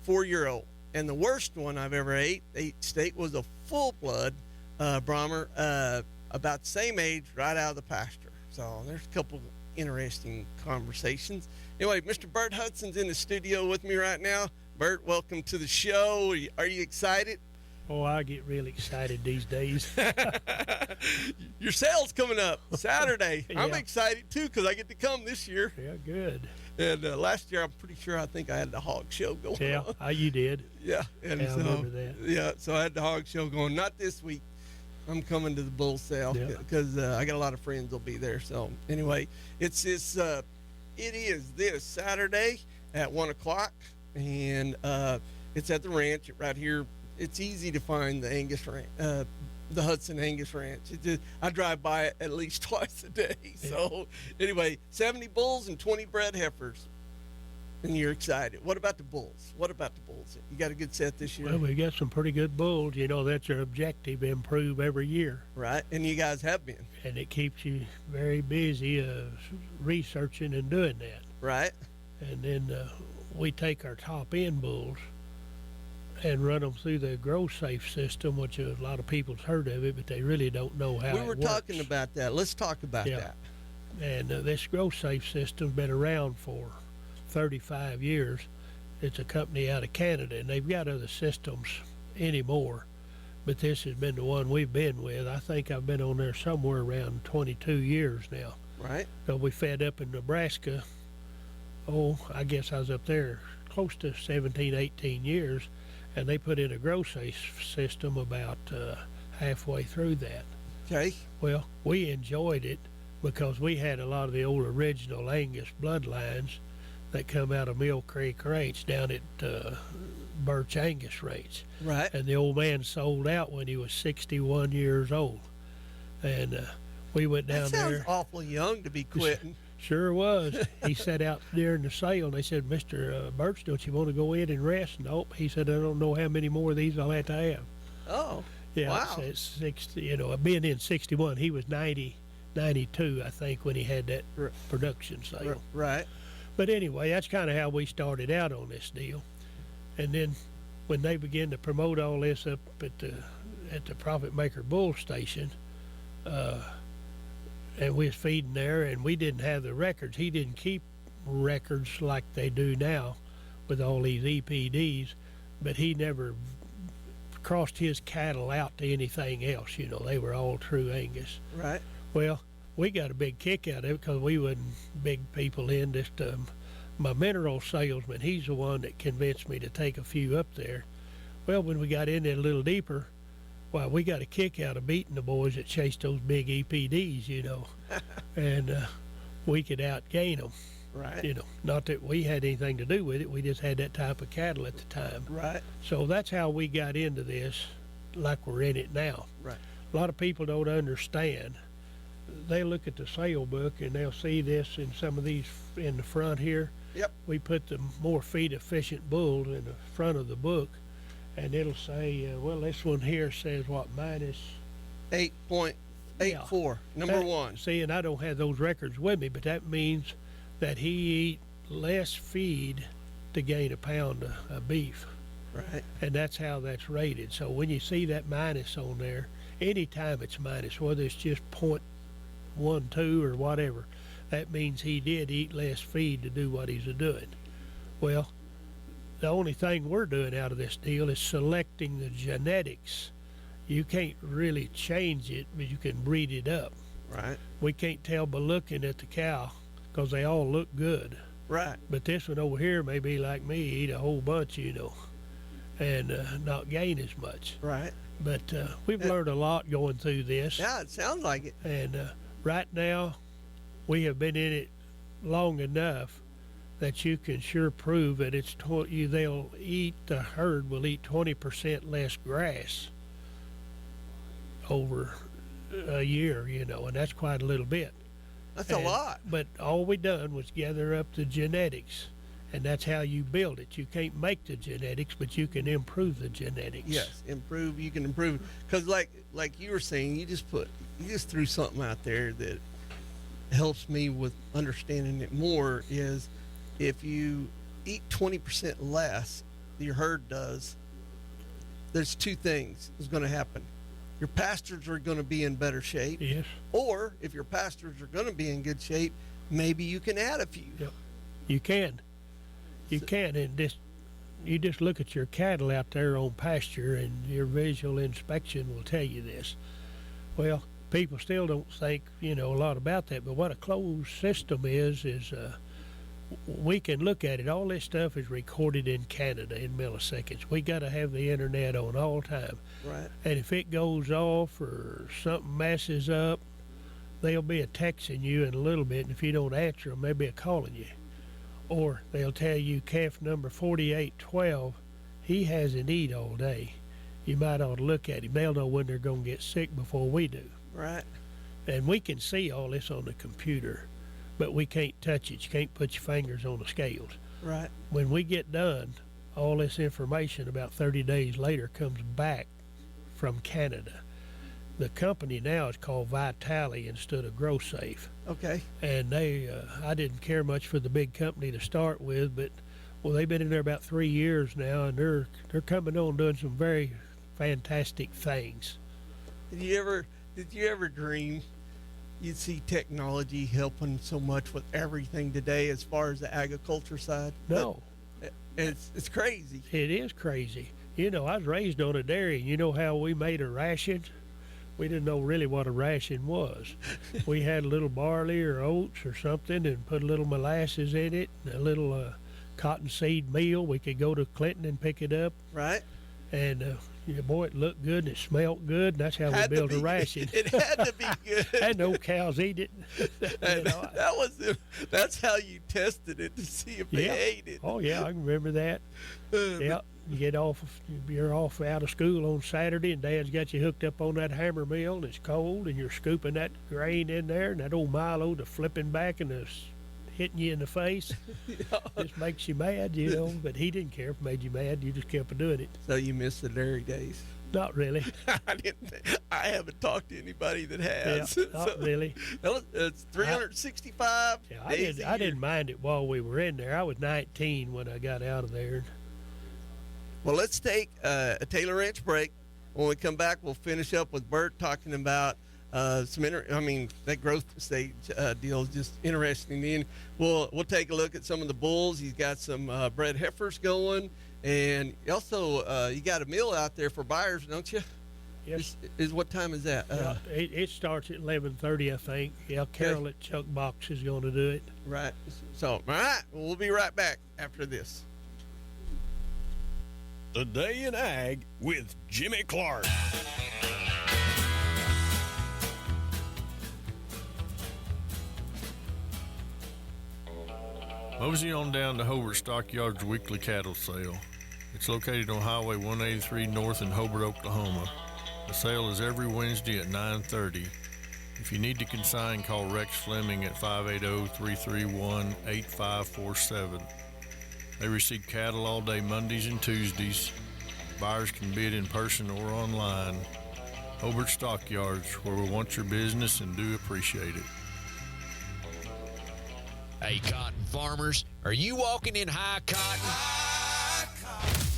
4-year-old. And the worst one I've ever ate steak was a full blood Brahmer, about the same age, right out of the pasture. So there's a couple interesting conversations. Anyway, Mr. Bert Hutson's in the studio with me right now. Bert, welcome to the show. Are you excited? Oh, I get really excited these days. Your sale's coming up Saturday. Yeah. I'm excited too because I get to come this year. Yeah, good. And last year, I'm pretty sure I think I had the hog show going on. Yeah, you did. Yeah, and yeah, so, I remember that. Yeah, so I had the hog show going. Not this week. I'm coming to the bull sale because I got a lot of friends will be there. So anyway, it is this Saturday at 1:00, and it's at the ranch right here. It's easy to find the Angus ranch, the Hudson Angus Ranch. I drive by it at least twice a day. So anyway, 70 bulls and 20 bred heifers. And you're excited. What about the bulls? You got a good set this year? Well, we got some pretty good bulls. You know, that's our objective, improve every year. Right, and you guys have been. And it keeps you very busy researching and doing that. Right. And then we take our top-end bulls and run them through the Grow Safe system, which a lot of people's heard of it, but they really don't know how it works. We were talking about that. Let's talk about that. And this Grow Safe system's been around for 35 years. It's a company out of Canada, and they've got other systems anymore, but this has been the one we've been with. I think I've been on there somewhere around 22 years now. Right. So we fed up in Nebraska. I guess I was up there close to 17, 18 years, and they put in a Grow Safe system about halfway through that. Okay. Well, we enjoyed it because we had a lot of the old original Angus bloodlines that come out of Mill Creek Ranch down at Birch Angus Ranch. Right. And the old man sold out when he was 61 years old. And we went down there. That sounds awfully young to be quitting. Sure was. He sat out during the sale, and they said, Mr. Birch, don't you want to go in and rest? Nope. He said, I don't know how many more of these I'll have to have. Oh, yeah, wow. It's 60, being in 61, he was 90, 92, I think, when he had that production sale. Right. But anyway, that's kind of how we started out on this deal. And then when they began to promote all this up at the Profit Maker Bull Station, and we was feeding there, and we didn't have the records. He didn't keep records like they do now with all these EPDs, but he never crossed his cattle out to anything else. They were all true Angus. Right. Well, we got a big kick out of it because we wasn't big people in this. My mineral salesman, he's the one that convinced me to take a few up there. Well, when we got in there a little deeper, we got a kick out of beating the boys that chased those big EPDs, and we could outgain them. Right. Not that we had anything to do with it. We just had that type of cattle at the time. Right. So that's how we got into this like we're in it now. Right. A lot of people don't understand. They look at the sale book and they'll see this in some of these in the front here. Yep. We put the more feed efficient bulls in the front of the book, and it'll say, this one here says what, minus 8.84, number one. See, and I don't have those records with me, but that means that he eat less feed to gain a pound of beef. Right. And that's how that's rated. So when you see that minus on there, anytime it's minus, whether it's just 0.12 or whatever, that means he did eat less feed to do what he's doing. Well, the only thing we're doing out of this deal is selecting the genetics. You can't really change it, but you can breed it up. Right. We can't tell by looking at the cow because they all look good. Right. But this one over here may be like me, eat a whole bunch, and not gain as much. Right. But we've learned a lot going through this. Yeah, it sounds like it. And right now, we have been in it long enough that you can sure prove that the herd will eat 20% less grass over a year, and that's quite a little bit. That's a lot. But all we done was gather up the genetics, and that's how you build it. You can't make the genetics, but you can improve the genetics. Yes, you can improve. Because like you were saying, you just threw something out there that helps me with understanding it more, is if you eat 20% less, your herd does, there's two things that's going to happen. Your pastures are going to be in better shape. Yes. Or if your pastures are going to be in good shape, maybe you can add a few. Yep. You can. And you just look at your cattle out there on pasture, and your visual inspection will tell you this. Well, people still don't think, a lot about that, but what a closed system is we can look at it. All this stuff is recorded in Canada in milliseconds. We got to have the internet on all time. Right. And if it goes off or something messes up, they'll be a texting you in a little bit, and if you don't answer them, they'll be a calling you. Or they'll tell you calf number 4812, he hasn't eat all day. You might ought to look at him. They'll know when they're going to get sick before we do. Right. And we can see all this on the computer, but we can't touch it. You can't put your fingers on the scales. Right. When we get done, all this information about 30 days later comes back from Canada. The company now is called Vitali instead of GrowSafe. Okay. And I didn't care much for the big company to start with, but they've been in there about 3 years now, and they're coming on doing some very fantastic things. Did you ever dream you'd see technology helping so much with everything today as far as the agriculture side? No. It's crazy. It is crazy. I was raised on a dairy. You know how we made a ration? We didn't know really what a ration was. We had a little barley or oats or something and put a little molasses in it, and a little cottonseed meal. We could go to Clinton and pick it up. Right. And boy, it looked good and it smelled good, and that's how we built a ration. It had to be good. And no cows eat it. That's how you tested it to see if they ate it. Oh yeah, I can remember that. Yeah, you're off out of school on Saturday, and Dad's got you hooked up on that hammer mill, and it's cold, and you're scooping that grain in there, and that old Milo, the flipping back and the hitting you in the face. Just makes you mad, but he didn't care if it made you mad. You just kept doing it. So you miss the dairy days? Not really. I haven't talked to anybody that has. Yeah, not really. It's 365 days. I didn't mind it while we were in there. I was 19 when I got out of there. Well, let's take a Taylor Ranch break. When we come back, we'll finish up with Bert talking about that growth stage deal is just interesting. And we'll take a look at some of the bulls. He's got some bred heifers going, and also you got a meal out there for buyers, don't you? Yes. What time is that? It starts at 11:30, I think. Yeah, Carol at Chuck Box is going to do it. Right. So, all right, we'll be right back after this. Today in Ag with Jimmy Clark. Mosey on down to Hobart Stockyards weekly cattle sale. It's located on Highway 183 north in Hobart, Oklahoma. The sale is every Wednesday at 9:30. If you need to consign, call Rex Fleming at 580-331-8547. They receive cattle all day Mondays and Tuesdays. Buyers can bid in person or online. Hobart Stockyards, where we want your business and do appreciate it. Hey, cotton farmers, are you walking in high cotton?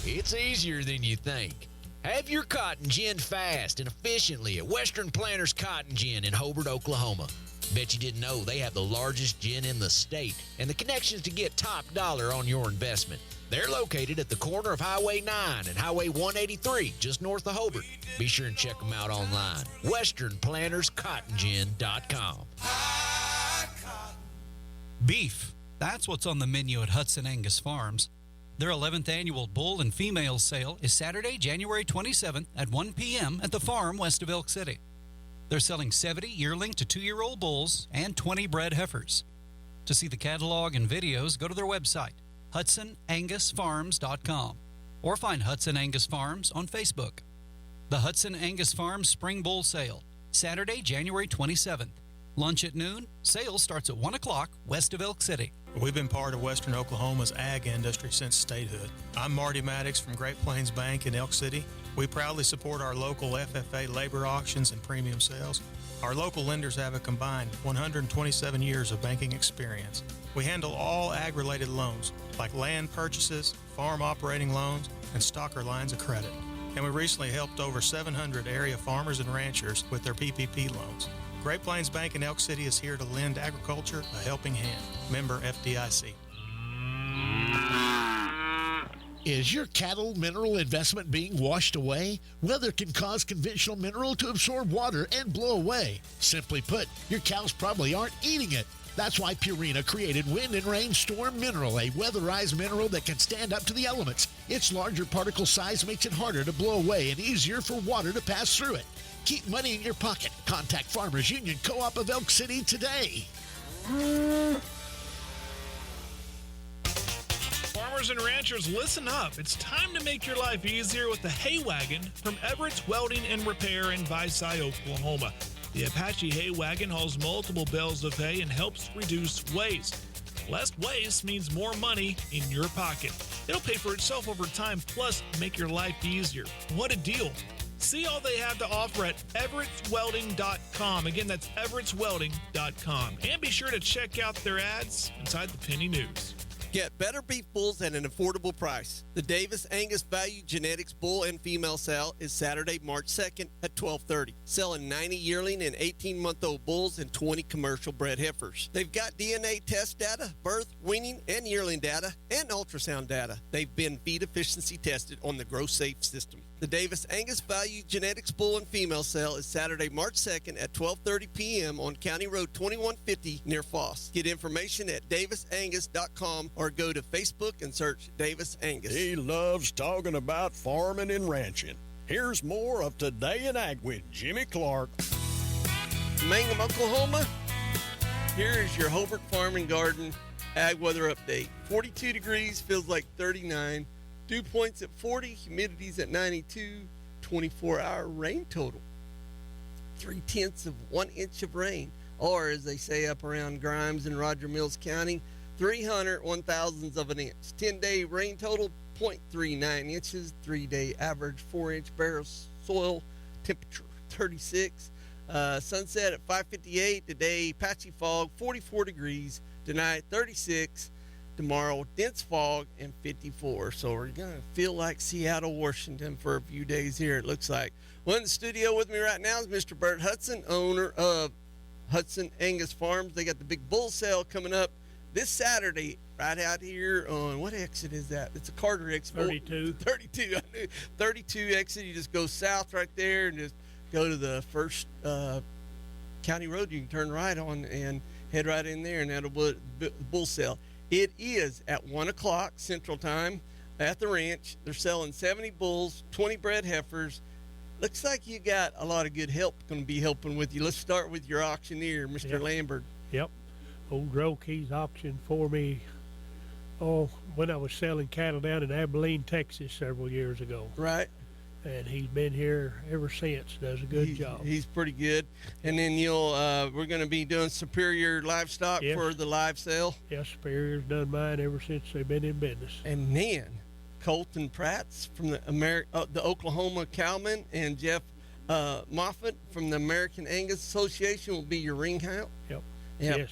It's easier than you think. Have your cotton ginned fast and efficiently at Western Planters Cotton Gin in Hobart, Oklahoma. Bet you didn't know they have the largest gin in the state and the connections to get top dollar on your investment. They're located at the corner of Highway 9 and Highway 183, just north of Hobart. Be sure and check them out online. WesternPlantersCottonGin.com. Beef. That's what's on the menu at Hutson Angus Farms. Their 11th annual Bull and Female Sale is Saturday, January 27th at 1 p.m. at the farm west of Elk City. They're selling 70 yearling to 2-year-old bulls and 20 bred heifers. To see the catalog and videos, go to their website, HudsonAngusFarms.com, or find Hudson Angus Farms on Facebook. The Hudson Angus Farms Spring Bull Sale, Saturday, January 27th. Lunch at noon. Sale starts at 1 o'clock west of Elk City. We've been part of Western Oklahoma's ag industry since statehood. I'm Marty Maddox from Great Plains Bank in Elk City. We proudly support our local FFA labor auctions and premium sales. Our local lenders have a combined 127 years of banking experience. We handle all ag-related loans, like land purchases, farm operating loans, and stocker lines of credit. And we recently helped over 700 area farmers and ranchers with their PPP loans. Great Plains Bank in Elk City is here to lend agriculture a helping hand. Member FDIC. Is your cattle mineral investment being washed away? Weather can cause conventional mineral to absorb water and blow away. Simply put, your cows probably aren't eating it. That's why Purina created Wind and Rain Storm Mineral, a weatherized mineral that can stand up to the elements. Its larger particle size makes it harder to blow away and easier for water to pass through it. Keep money in your pocket. Contact Farmers Union Co-op of Elk City today. Farmers and ranchers, listen up. It's time to make your life easier with the Hay Wagon from Everett's Welding and Repair in Visay, Oklahoma. The Apache Hay Wagon hauls multiple bales of hay and helps reduce waste. Less waste means more money in your pocket. It'll pay for itself over time, plus make your life easier. What a deal. See all they have to offer at everettswelding.com. Again, that's everettswelding.com. And be sure to check out their ads inside the Penny News. Get better beef bulls at an affordable price. The Davis Angus Value Genetics Bull and Female Sale is Saturday, March 2nd at 12:30. Selling 90 yearling and 18-month-old bulls and 20 commercial bred heifers. They've got DNA test data, birth, weaning, and yearling data, and ultrasound data. They've been feed efficiency tested on the Grow Safe system. The Davis Angus Value Genetics Bull and Female Sale is Saturday, March 2nd at 12:30 p.m. on County Road 2150 near Foss. Get information at davisangus.com or go to Facebook and search Davis Angus. He loves talking about farming and ranching. Here's more of Today in Ag with Jimmy Clark. Mangum, Oklahoma. Here is your Hobart Farm and Garden Ag Weather Update. 42 degrees, feels like 39. Dew points at 40, humidity's at 92, 24-hour rain total. 0.3 of 1 inch of rain, or as they say up around Grimes and Roger Mills County, 301,000ths of an inch. 10-day rain total, 0.39 inches. 3-day average 4-inch barrel soil temperature, 36. Sunset at 5:58. Today, patchy fog, 44 degrees. Tonight, 36. Tomorrow, dense fog and 54. So we're going to feel like Seattle, Washington for a few days here, it looks like. Well, in the studio with me right now is Mr. Bert Hutson, owner of Hudson Angus Farms. They got the big bull sale coming up this Saturday right out here on, what exit is that? It's a Carter exit. 32. 32. I knew 32 exit. You just go south right there and just go to the first county road. You can turn right on and head right in there, and that'll be the bull sale. It is at 1 o'clock Central Time at the ranch. They're selling 70 bulls, 20 bred heifers. Looks like you got a lot of good help going to be helping with you. Let's start with your auctioneer, Mr. Yep. Lambert. Yep. Old Grokey's auctioned for me, when I was selling cattle down in Abilene, Texas several years ago. Right. And he's been here ever since. Does a good job. He's pretty good. And then we're going to be doing Superior Livestock for the live sale. Yes, Superior's done mine ever since they've been in business. And then Colton Pratt's from the Oklahoma Cowman, and Jeff Moffitt from the American Angus Association will be your ring hound. Yep. Yes.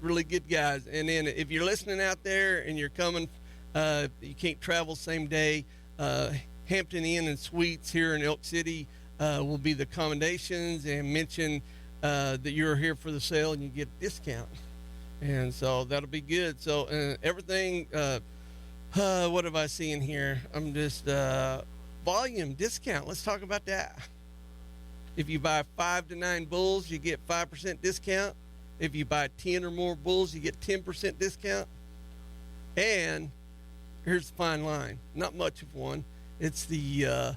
Really good guys. And then if you're listening out there and you're coming, you can't travel same day, Hampton Inn and Suites here in Elk City will be the accommodations, and mention that you're here for the sale and you get a discount. And so that'll be good. So everything, what have I seen here? I'm just, volume discount. Let's talk about that. If you buy 5 to 9 bulls, you get 5% discount. If you buy 10 or more bulls, you get 10% discount. And here's the fine line. Not much of one. It's the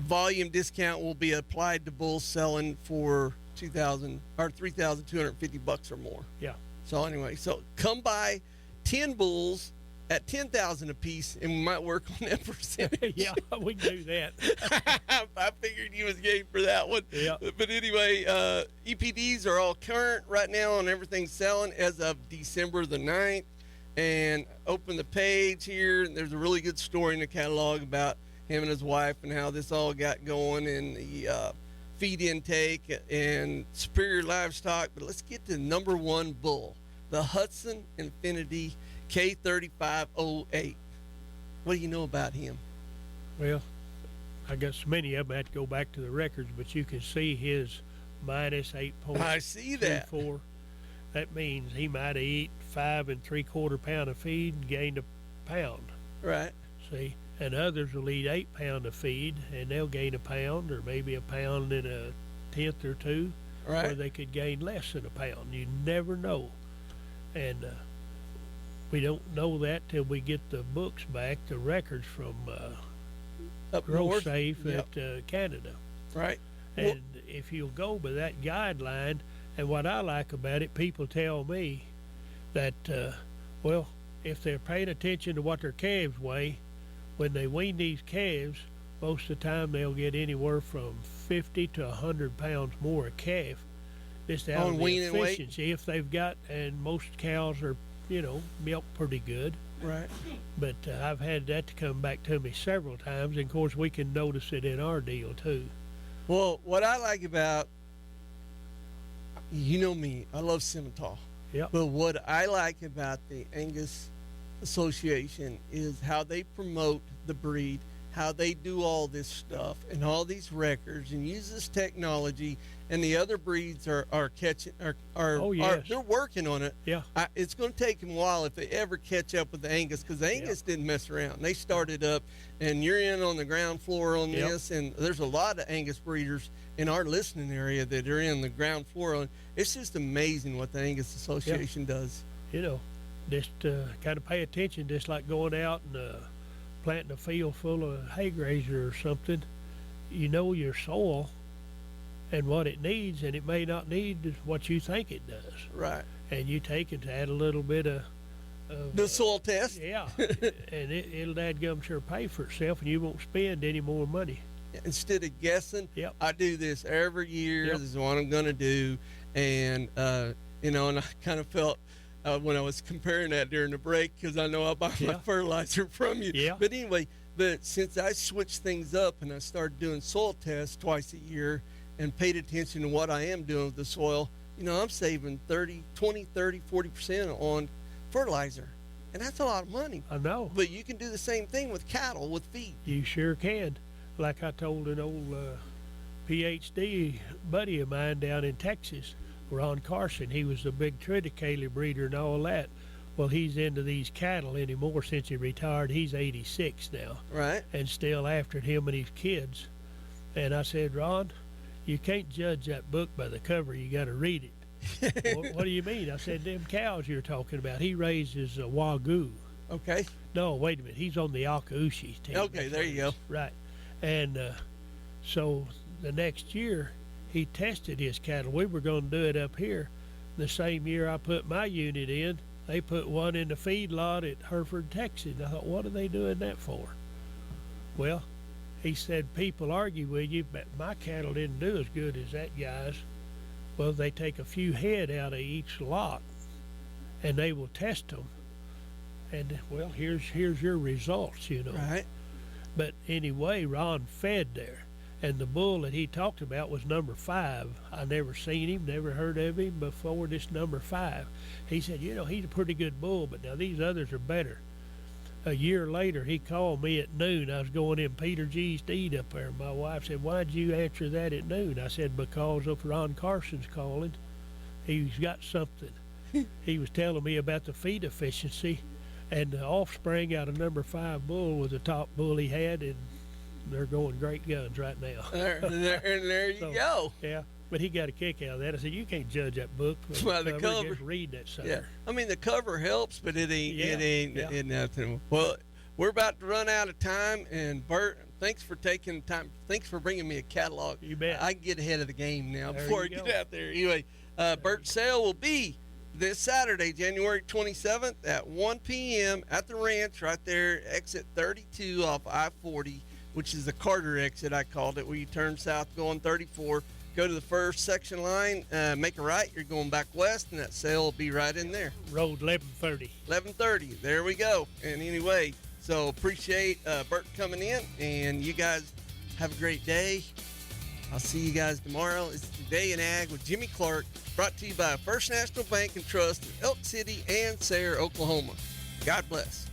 volume discount will be applied to bulls selling for $2,000 or $3,250 or more. Yeah. So anyway, so come buy 10 bulls at $10,000 a piece, and we might work on that percentage. Yeah, we can do that. I figured you was game for that one. Yeah. But anyway, EPDs are all current right now on everything selling as of December the 9th. And open the page here, and there's a really good story in the catalog about him and his wife and how this all got going, and the feed intake and superior livestock. But let's get to number one bull, the Hutson Infinity K3508. What do you know about him? Well, I guess many of them had to go back to the records, but you can see his minus 8.24. I see that. That means he might have eaten 5 3/4 pounds of feed and gained a pound. Right. See, and others will eat 8 pounds of feed and they'll gain a pound, or maybe a pound and a tenth or two. Right. Or they could gain less than a pound. You never know. And we don't know that till we get the books back, the records from Up Growth north. Safe Yep. at Canada. Right. And if you'll go by that guideline, and what I like about it, people tell me that, well, if they're paying attention to what their calves weigh, when they wean these calves, most of the time they'll get anywhere from 50 to 100 pounds more a calf. Just out On of the weaning weight? efficiency, if they've got, and most cows are, milk pretty good. Right. But I've had that to come back to me several times, and of course we can notice it in our deal too. Well, what I like about, you know me, I love Simmental. Yep. But what I like about the Angus Association is how they promote the breed, how they do all this stuff and all these records and use this technology, and the other breeds are catching, Oh, yes. they're working on it. Yeah. It's going to take them a while if they ever catch up with the Angus, because the Angus didn't mess around. They started up, and you're in on the ground floor on Yep. this, and there's a lot of Angus breeders in our listening area that are in the ground floor on. It's just amazing what the Angus Association does. Just kind of pay attention, just like going out and planting a field full of hay grazer or something. You know your soil and what it needs, and it may not need what you think it does. Right. And you take it to add a little bit of the soil test. Yeah. And it'll dadgum sure pay for itself, and you won't spend any more money. Instead of guessing, Yep. I do this every year. Yep. This is what I'm going to do. And, and I kind of felt when I was comparing that during the break, because I know I buy my fertilizer from you. Yeah. But anyway, since I switched things up and I started doing soil tests twice a year and paid attention to what I am doing with the soil, I'm saving 20, 30, 40% on fertilizer. And that's a lot of money. I know. But you can do the same thing with cattle, with feed. You sure can. Like I told an old PhD buddy of mine down in Texas, Ron Carson. He was a big triticale breeder and all that. Well, he's into these cattle anymore since he retired. He's 86 now. Right. And still after him and his kids. And I said, Ron, you can't judge that book by the cover. You got to read it. What do you mean? I said, them cows you're talking about, he raises a Wagyu. Okay. No, wait a minute. He's on the Akaushi team. Okay, there you go. Right. And so the next year, he tested his cattle. We were going to do it up here. The same year I put my unit in, they put one in the feedlot at Hereford, Texas. I thought, what are they doing that for? Well, he said, people argue with you, but my cattle didn't do as good as that guy's. Well, they take a few head out of each lot, and they will test them. And, well, here's your results, Right. But anyway, Ron fed there. And the bull that he talked about was number 5. I never seen him, never heard of him before this number 5. He said, he's a pretty good bull, but now these others are better. A year later, he called me at noon. I was going in Peter G's to eat up there. My wife said, why'd you answer that at noon? I said, because of Ron Carson's calling. He's got something. He was telling me about the feed efficiency, and the offspring out of number 5 bull was the top bull he had, and they're going great guns right now. There you go. Yeah, but he got a kick out of that. I said, you can't judge that book by the cover. Just read that sucker. Yeah, I mean the cover helps, but it ain't nothing. Well, we're about to run out of time. And Bert, thanks for taking time. Thanks for bringing me a catalog. You bet. I can get ahead of the game now There before I you get go. out there. Anyway, Bert's sale will be this Saturday, January 27th at 1 p.m. at the ranch right there, exit 32 off I-40, which is the Carter exit, I called it, where you turn south going 34. Go to the first section line, make a right. You're going back west, and that sale will be right in there. Road 1130. 11:30. There we go. And anyway, so appreciate Bert coming in, and you guys have a great day. I'll see you guys tomorrow. It's Today in Ag with Jimmy Clark, brought to you by First National Bank and Trust in Elk City and Sayre, Oklahoma. God bless.